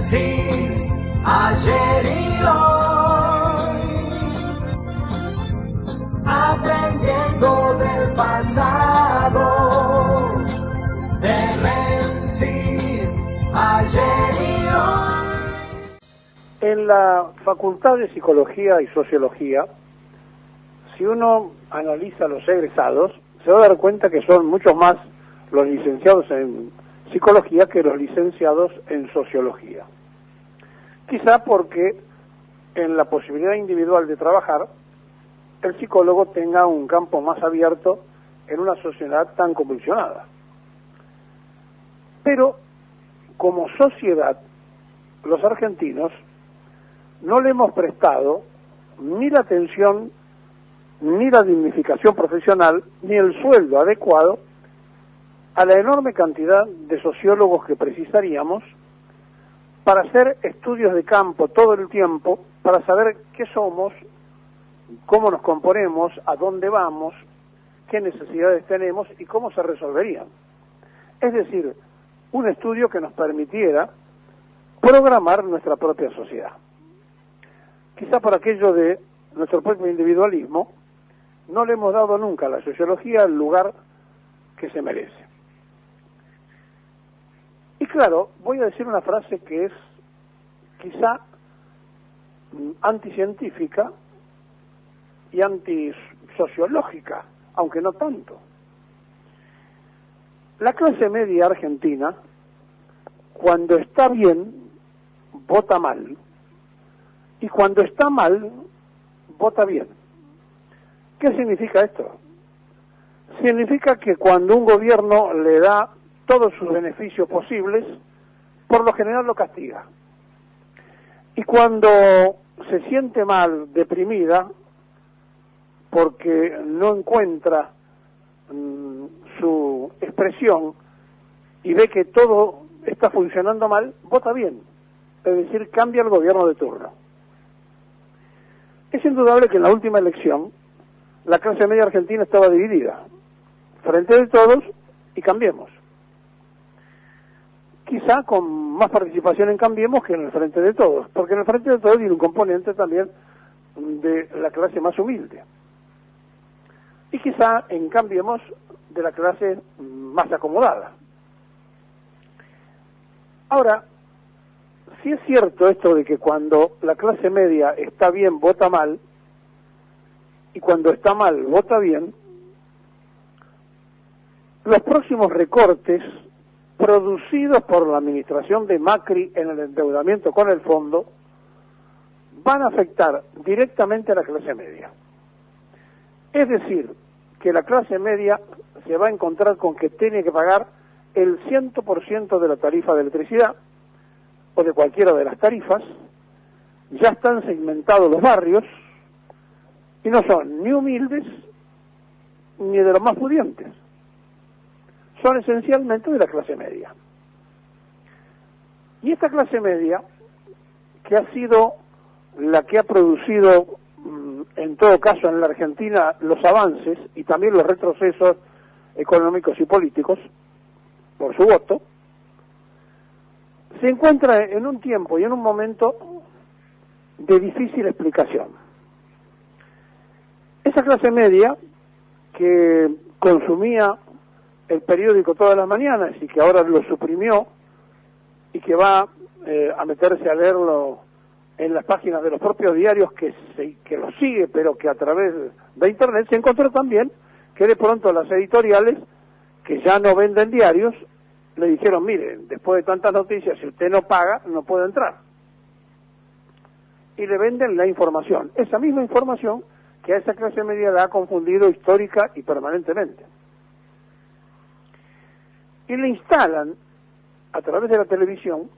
Génesis, ayer y hoy, aprendiendo del pasado, de Génesis, ayer y hoy. En la Facultad de Psicología y Sociología, si uno analiza los egresados, se va a dar cuenta que son muchos más los licenciados en psicología que los licenciados en sociología. Quizá porque en la posibilidad individual de trabajar, el psicólogo tenga un campo más abierto en una sociedad tan convulsionada. Pero, como sociedad, los argentinos no le hemos prestado ni la atención, ni la dignificación profesional, ni el sueldo adecuado a la enorme cantidad de sociólogos que precisaríamos para hacer estudios de campo todo el tiempo, para saber qué somos, cómo nos componemos, a dónde vamos, qué necesidades tenemos y cómo se resolverían. Es decir, un estudio que nos permitiera programar nuestra propia sociedad. Quizá por aquello de nuestro propio individualismo, no le hemos dado nunca a la sociología el lugar que se merece. Y claro, voy a decir una frase que es quizá anticientífica y antisociológica, aunque no tanto. La clase media argentina, cuando está bien, vota mal, y cuando está mal, vota bien. ¿Qué significa esto? Significa que cuando un gobierno le da todos sus beneficios posibles, por lo general lo castiga. Y cuando se siente mal, deprimida, porque no encuentra su expresión y ve que todo está funcionando mal, vota bien. Es decir, cambia el gobierno de turno. Es indudable que en la última elección la clase media argentina estaba dividida. Frente de Todos y Cambiemos. Quizá con más participación en Cambiemos que en el Frente de Todos, porque en el Frente de Todos tiene un componente también de la clase más humilde. Y quizá en Cambiemos de la clase más acomodada. Ahora, si es cierto esto de que cuando la clase media está bien, vota mal, y cuando está mal, vota bien, los próximos recortes producidos por la administración de Macri en el endeudamiento con el fondo van a afectar directamente a la clase media. Es decir, que la clase media se va a encontrar con que tiene que pagar el 100% de la tarifa de electricidad o de cualquiera de las tarifas. Ya están segmentados los barrios y no son ni humildes ni de los más pudientes. Son esencialmente de la clase media. Y esta clase media, que ha sido la que ha producido, en todo caso en la Argentina, los avances y también los retrocesos económicos y políticos, por su voto, se encuentra en un tiempo y en un momento de difícil explicación. Esa clase media que consumía el periódico todas las mañanas y que ahora lo suprimió y que va a meterse a leerlo en las páginas de los propios diarios que lo sigue, pero que a través de internet, se encontró también que de pronto las editoriales que ya no venden diarios le dijeron: mire, después de tantas noticias, si usted no paga, no puede entrar. Y le venden la información, esa misma información que a esa clase media la ha confundido histórica y permanentemente. Y le instalan a través de la televisión,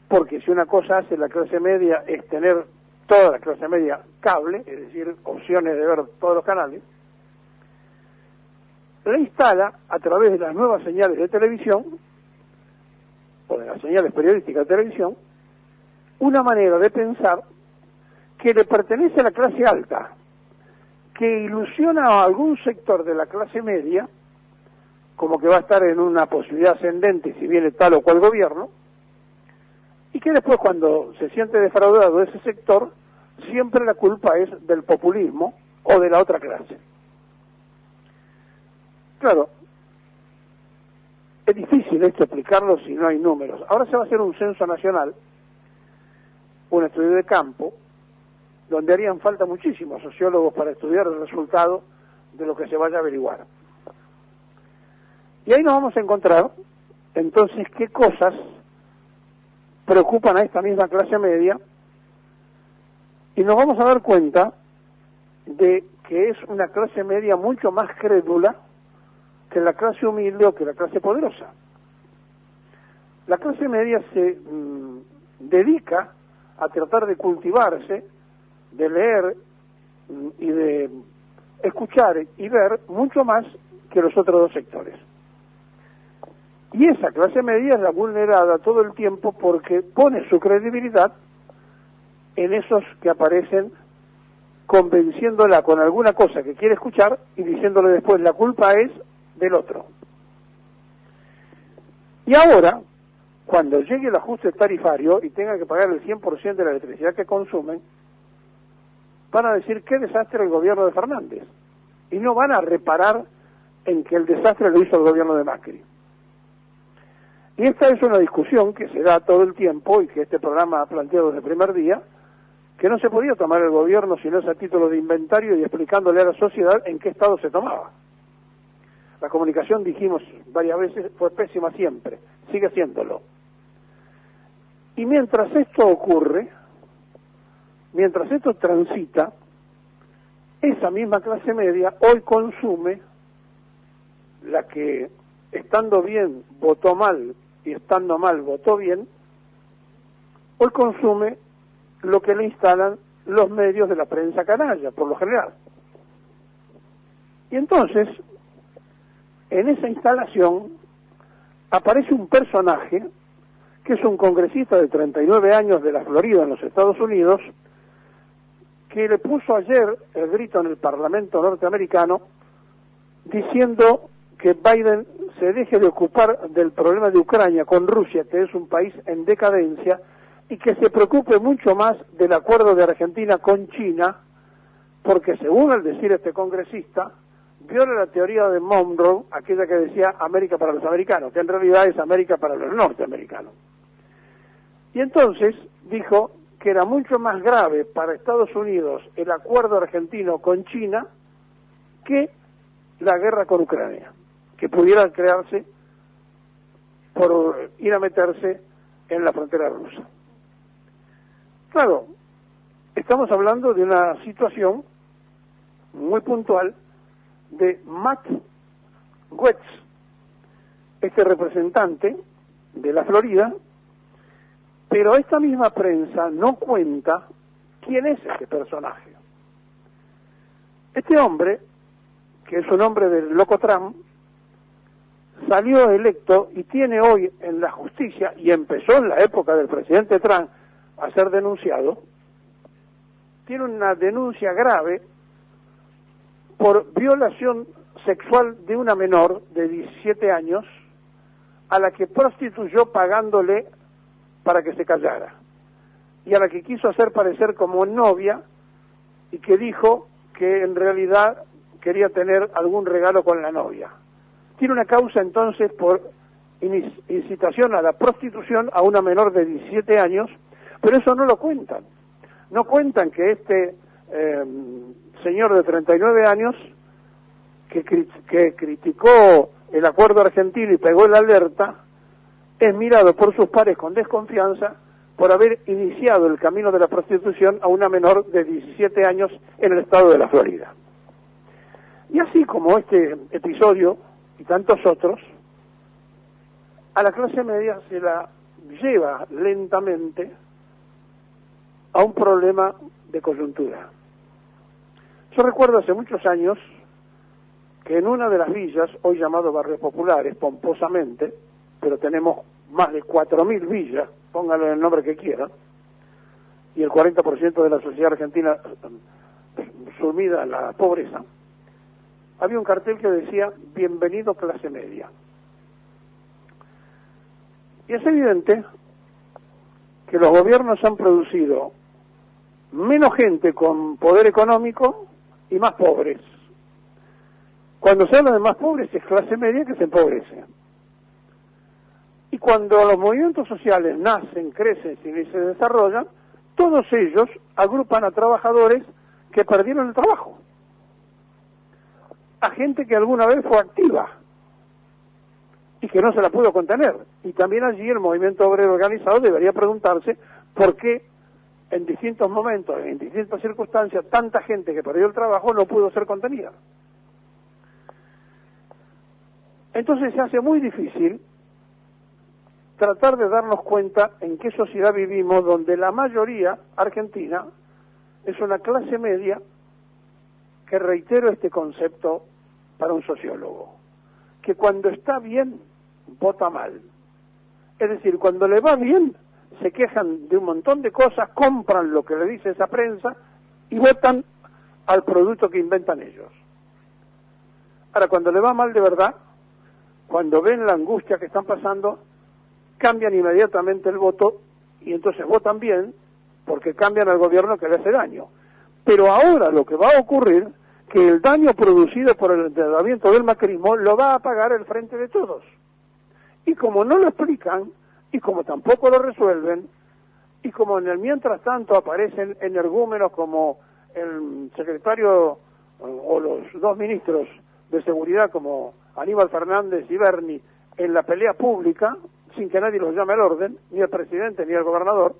porque si una cosa hace la clase media es tener toda la clase media cable, es decir, opciones de ver todos los canales, le instala a través de las nuevas señales de televisión, o de las señales periodísticas de televisión, una manera de pensar que le pertenece a la clase alta, que ilusiona a algún sector de la clase media, como que va a estar en una posibilidad ascendente si viene tal o cual gobierno, y que después, cuando se siente defraudado ese sector, siempre la culpa es del populismo o de la otra clase. Claro, es difícil esto explicarlo si no hay números. Ahora se va a hacer un censo nacional, un estudio de campo, donde harían falta muchísimos sociólogos para estudiar el resultado de lo que se vaya a averiguar. Y ahí nos vamos a encontrar, entonces, qué cosas preocupan a esta misma clase media, y nos vamos a dar cuenta de que es una clase media mucho más crédula que la clase humilde o que la clase poderosa. La clase media se dedica a tratar de cultivarse, de leer y de escuchar y ver mucho más que los otros dos sectores. Y esa clase media es la vulnerada todo el tiempo porque pone su credibilidad en esos que aparecen convenciéndola con alguna cosa que quiere escuchar y diciéndole después la culpa es del otro. Y ahora, cuando llegue el ajuste tarifario y tenga que pagar el 100% de la electricidad que consumen, van a decir qué desastre el gobierno de Fernández, y no van a reparar en que el desastre lo hizo el gobierno de Macri. Y esta es una discusión que se da todo el tiempo y que este programa ha planteado desde el primer día, que no se podía tomar el gobierno si no es a título de inventario y explicándole a la sociedad en qué estado se tomaba. La comunicación, dijimos varias veces, fue pésima siempre, sigue siéndolo. Y mientras esto ocurre, mientras esto transita, esa misma clase media hoy consume la que, estando bien, votó mal, y estando mal, votó bien, hoy consume lo que le instalan los medios de la prensa canalla, por lo general. Y entonces, en esa instalación, aparece un personaje, que es un congresista de 39 años de la Florida, en los Estados Unidos, que le puso ayer el grito en el Parlamento norteamericano, diciendo que Biden se deje de ocupar del problema de Ucrania con Rusia, que es un país en decadencia, y que se preocupe mucho más del acuerdo de Argentina con China, porque según el decir este congresista, viola la teoría de Monroe, aquella que decía América para los americanos, que en realidad es América para los norteamericanos. Y entonces dijo que era mucho más grave para Estados Unidos el acuerdo argentino con China que la guerra con Ucrania, que pudiera crearse por ir a meterse en la frontera rusa. Claro, estamos hablando de una situación muy puntual de Matt Gaetz, este representante de la Florida, pero esta misma prensa no cuenta quién es ese personaje. Este hombre, que es un hombre del loco Trump, salió electo y tiene hoy en la justicia, y empezó en la época del presidente Trump a ser denunciado, tiene una denuncia grave por violación sexual de una menor de 17 años a la que prostituyó pagándole para que se callara, y a la que quiso hacer parecer como novia y que dijo que en realidad quería tener algún regalo con la novia. Tiene una causa entonces por incitación a la prostitución a una menor de 17 años, pero eso no lo cuentan. No cuentan que este señor de 39 años que criticó el acuerdo argentino y pegó la alerta, es mirado por sus pares con desconfianza por haber iniciado el camino de la prostitución a una menor de 17 años en el estado de la Florida. Y así como este episodio y tantos otros, a la clase media se la lleva lentamente a un problema de coyuntura. Yo recuerdo hace muchos años que en una de las villas, hoy llamado Barrios Populares, pomposamente, pero tenemos más de 4.000 villas, pónganle el nombre que quieran, y el 40% de la sociedad argentina sumida en la pobreza, había un cartel que decía, bienvenido clase media. Y es evidente que los gobiernos han producido menos gente con poder económico y más pobres. Cuando se habla de más pobres es clase media que se empobrece. Y cuando los movimientos sociales nacen, crecen y se desarrollan, todos ellos agrupan a trabajadores que perdieron el trabajo, a gente que alguna vez fue activa y que no se la pudo contener. Y también allí el movimiento obrero organizado debería preguntarse por qué en distintos momentos, en distintas circunstancias, tanta gente que perdió el trabajo no pudo ser contenida. Entonces se hace muy difícil tratar de darnos cuenta en qué sociedad vivimos, donde la mayoría argentina es una clase media que, reitero este concepto para un sociólogo, que cuando está bien, vota mal. Es decir, cuando le va bien, se quejan de un montón de cosas, compran lo que le dice esa prensa y votan al producto que inventan ellos. Ahora, cuando le va mal de verdad, cuando ven la angustia que están pasando, cambian inmediatamente el voto y entonces votan bien porque cambian al gobierno que le hace daño. Pero ahora lo que va a ocurrir, que el daño producido por el endeudamiento del macrismo lo va a pagar el Frente de Todos. Y como no lo explican, y como tampoco lo resuelven, y como en el mientras tanto aparecen energúmenos como el secretario o los dos ministros de seguridad como Aníbal Fernández y Berni en la pelea pública, sin que nadie los llame al orden, ni el presidente ni el gobernador,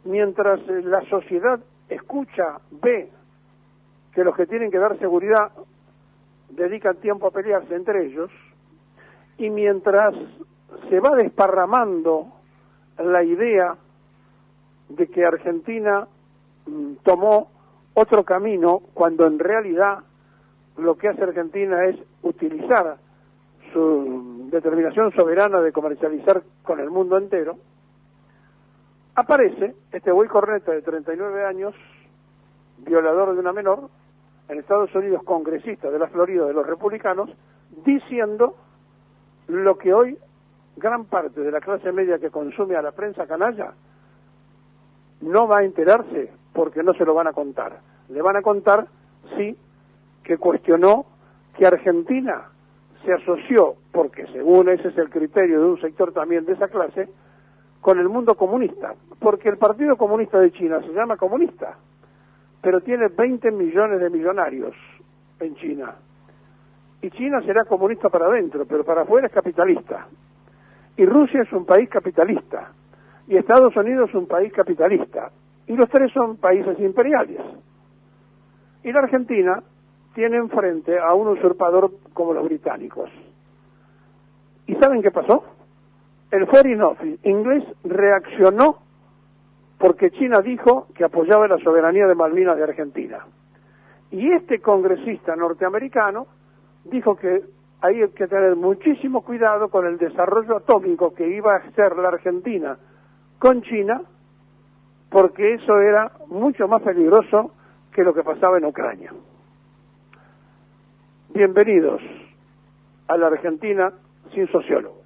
mientras la sociedad escucha, ve que los que tienen que dar seguridad dedican tiempo a pelearse entre ellos, y mientras se va desparramando la idea de que Argentina tomó otro camino, cuando en realidad lo que hace Argentina es utilizar su determinación soberana de comercializar con el mundo entero, aparece este güey corneta de 39 años, violador de una menor, en Estados Unidos, congresista de la Florida de los republicanos, diciendo lo que hoy gran parte de la clase media que consume a la prensa canalla no va a enterarse porque no se lo van a contar. Le van a contar, sí, que cuestionó que Argentina se asoció, porque según ese es el criterio de un sector también de esa clase, con el mundo comunista, porque el Partido Comunista de China se llama comunista, pero tiene 20 millones de millonarios en China, y China será comunista para adentro, pero para afuera es capitalista, y Rusia es un país capitalista, y Estados Unidos es un país capitalista, y los tres son países imperiales, y la Argentina tiene enfrente a un usurpador como los británicos. ¿Y saben qué pasó? El Foreign Office inglés reaccionó porque China dijo que apoyaba la soberanía de Malvinas de Argentina. Y este congresista norteamericano dijo que hay que tener muchísimo cuidado con el desarrollo atómico que iba a hacer la Argentina con China, porque eso era mucho más peligroso que lo que pasaba en Ucrania. Bienvenidos a la Argentina sin sociólogo.